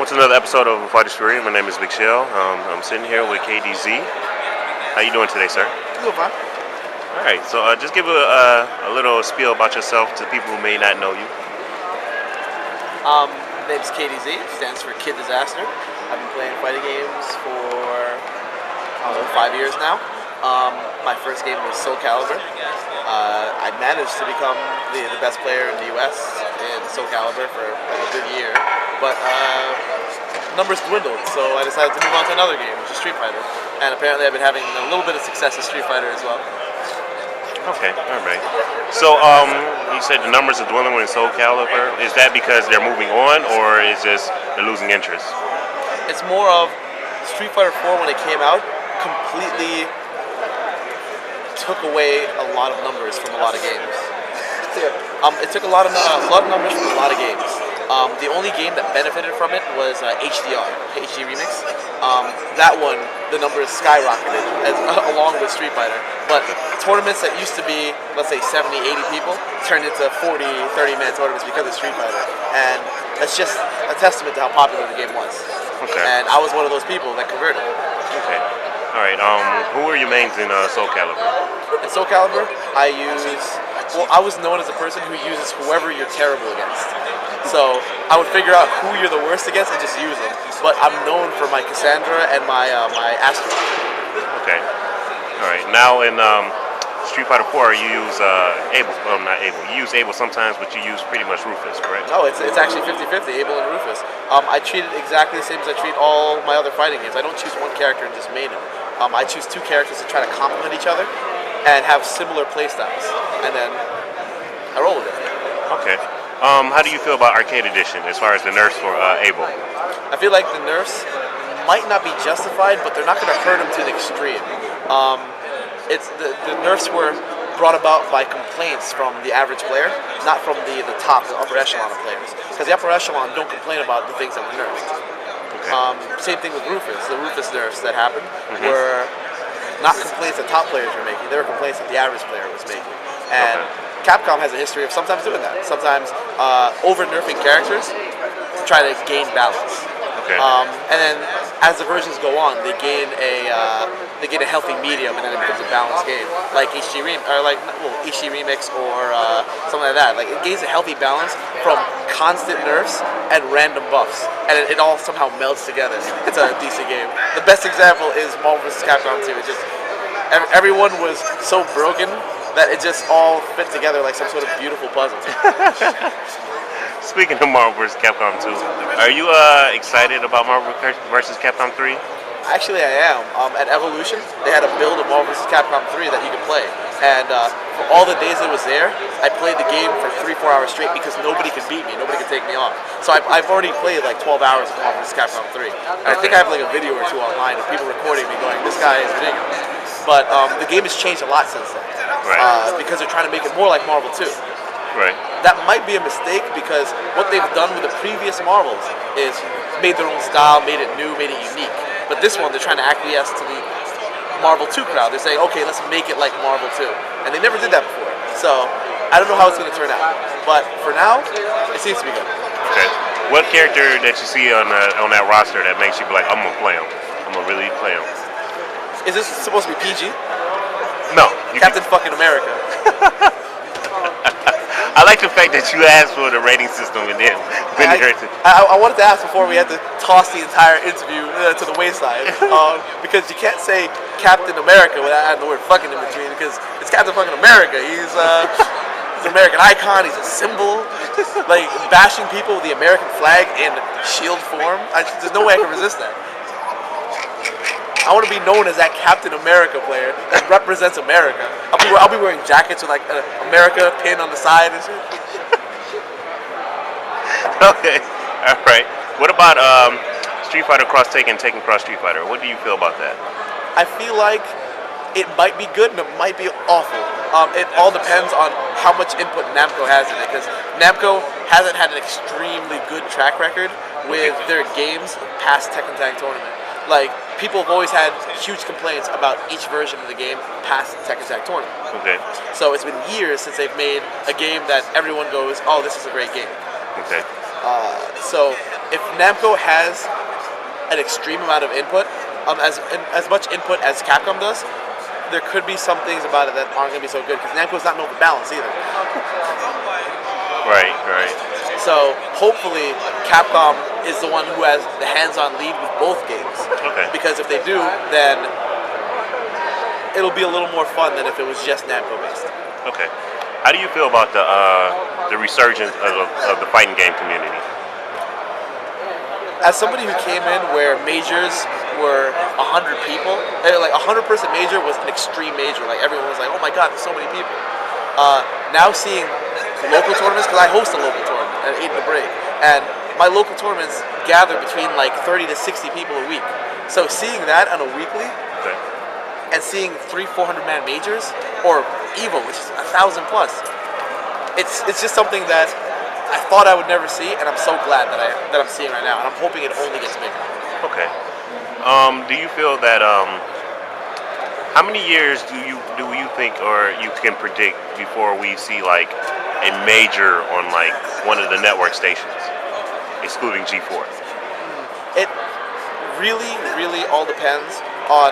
welcome to another episode of Fighters Fury. My name is Big Shell. I'm sitting here with KDZ. How you doing today, sir? Doing fine. All right, so just give a little spiel about yourself to people who may not know you. My name's KDZ. Stands for Kid Disaster. I've been playing fighting games for 5 years now. My first game was Soul Calibur. I managed to become the best player in the U.S. in Soul Calibur for like a good year, but numbers dwindled, so I decided to move on to another game, which is Street Fighter. And apparently I've been having a little bit of success in Street Fighter as well. Okay, all right. So you said the numbers are dwindling in Soul Calibur. Is that because they're moving on, or is just they're losing interest? It's more of Street Fighter 4 when it came out completely took away a lot of numbers from a lot of games. It took a lot of numbers from a lot of games. The only game that benefited from it was HDR, HD Remix. That one, the numbers skyrocketed along with Street Fighter. But tournaments that used to be, let's say 70, 80 people, turned into 40, 30-man tournaments because of Street Fighter. And that's just a testament to how popular the game was. Okay. And I was one of those people that converted. Okay. All right. Who are your mains in Soul Calibur? In Soul Calibur, I was known as a person who uses whoever you're terrible against. So I would figure out who you're the worst against and just use them. But I'm known for my Cassandra and my Astro. Okay. All right. Now in Street Fighter 4, you use Abel. Well, not Abel. You use Abel sometimes, but you use pretty much Rufus, correct? No, it's actually 50-50, Abel and Rufus. I treat it exactly the same as I treat all my other fighting games. I don't choose one character and just main him. I choose two characters to try to complement each other and have similar playstyles, and then I roll with it. Okay. How do you feel about Arcade Edition as far as the nerfs for Abel? I feel like the nerfs might not be justified, but they're not going to hurt him to the extreme. It's the nerfs were brought about by complaints from the average player, not from the top, the upper echelon of players. Because the upper echelon don't complain about the things that were nerfed. Okay. Same thing with Rufus. The Rufus nerfs that happened were not complaints that top players were making. They were complaints that the average player was making. And Capcom has a history of sometimes doing that. Sometimes over-nerfing characters to try to gain balance. Okay. And then as the versions go on, they gain a healthy medium, and then it becomes a balanced game, like HD Remix or something like that. Like it gains a healthy balance from constant nerfs and random buffs, and it all somehow melts together. It's a decent game. The best example is Marvel vs. Capcom 2. It just everyone was so broken that it just all fit together like some sort of beautiful puzzle. Speaking of Marvel vs. Capcom 2, are you excited about Marvel vs. Capcom 3? Actually, I am. At Evolution, they had a build of Marvel vs. Capcom 3 that you could play. And for all the days it was there, I played the game for 3-4 hours straight because nobody could beat me. Nobody could take me on. So I've already played like 12 hours of Marvel vs. Capcom 3. And I think I have like a video or two online of people recording me going, this guy is ridiculous. But the game has changed a lot since then. Right. Because they're trying to make it more like Marvel 2. Right. That might be a mistake because what they've done with the previous Marvels is made their own style, made it new, made it unique. But this one, they're trying to acquiesce to the Marvel 2 crowd. They're saying, okay, let's make it like Marvel 2. And they never did that before. So I don't know how it's going to turn out. But for now, it seems to be good. Okay. What character that you see on that roster that makes you be like, I'm going to play him? I'm going to really play him? Is this supposed to be PG? No. Captain fucking America. I like the fact that you asked for the rating system and then I wanted to ask before we had to toss the entire interview to the wayside because you can't say Captain America without adding the word fucking in between because it's Captain fucking America. He's an American icon. He's a symbol. Like bashing people with the American flag in shield form. There's no way I can resist that. I want to be known as that Captain America player that represents America. I'll be wearing jackets with like an America pin on the side and shit. Okay, all right. What about Street Fighter Cross Tekken, Tekken Cross Street Fighter? What do you feel about that? I feel like it might be good and it might be awful. It all depends on how much input Namco has in it, because Namco hasn't had an extremely good track record with their games past Tekken Tag Tournament. Like, people have always had huge complaints about each version of the game past Tekken Tag Tournament. Okay. So it's been years since they've made a game that everyone goes, oh, this is a great game. Okay. So if Namco has an extreme amount of input, as much input as Capcom does, there could be some things about it that aren't going to be so good because Namco's not known for balance either. Right. So hopefully Capcom is the one who has the hands-on lead with both games. Okay. Because if they do, then it'll be a little more fun than if it was just Namco based. Okay. How do you feel about the resurgence of the fighting game community? As somebody who came in where majors were 100 people, like a 100-person major was an extreme major. Like everyone was like, "Oh my God, there's so many people." Now seeing local tournaments, because I host a local tournament at 8 in the break, and my local tournaments gather between like 30 to 60 people a week. So seeing that on a weekly, Okay. and seeing 300-400 man majors or Evo, which is 1,000 plus, it's just something that I thought I would never see, and I'm so glad that I'm seeing right now, and I'm hoping it only gets bigger. Okay. Do you feel that how many years do you think or you can predict before we see like a major on like one of the network stations, excluding G4? It really all depends on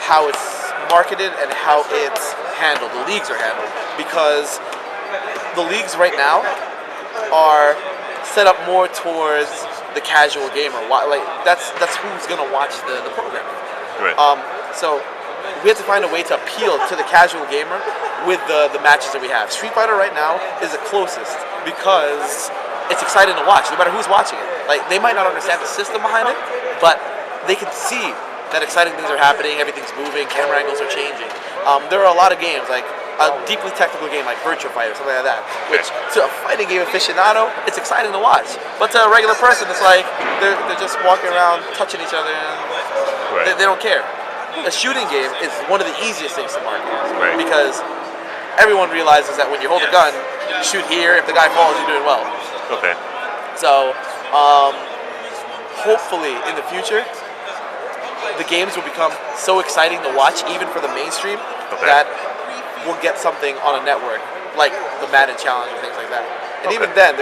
how it's marketed and how it's handled. The leagues are handled, because the leagues right now are set up more towards the casual gamer. Like that's who's gonna watch the program. Right. So we have to find a way to appeal to the casual gamer with the matches that we have. Street Fighter right now is the closest because it's exciting to watch, no matter who's watching it. Like they might not understand the system behind it, but they can see that exciting things are happening, everything's moving, camera angles are changing. There are a lot of games, like a deeply technical game like Virtua Fighter, something like that, which to a fighting game aficionado, it's exciting to watch. But to a regular person, it's like they're just walking around touching each other and Right. they don't care. A shooting game is one of the easiest things to market, Right. because everyone realizes that when you hold a gun, you shoot here, if the guy falls, you're doing well. Okay. So, hopefully in the future, the games will become so exciting to watch, even for the mainstream, that we'll get something on a network, like the Madden Challenge and things like that. And even then,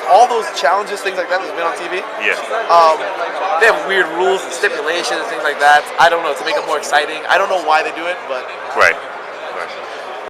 all those challenges, things like that that's been on TV, Yeah. they have weird rules and stipulations and things like that. I don't know, to make it more exciting. I don't know why they do it, but Right.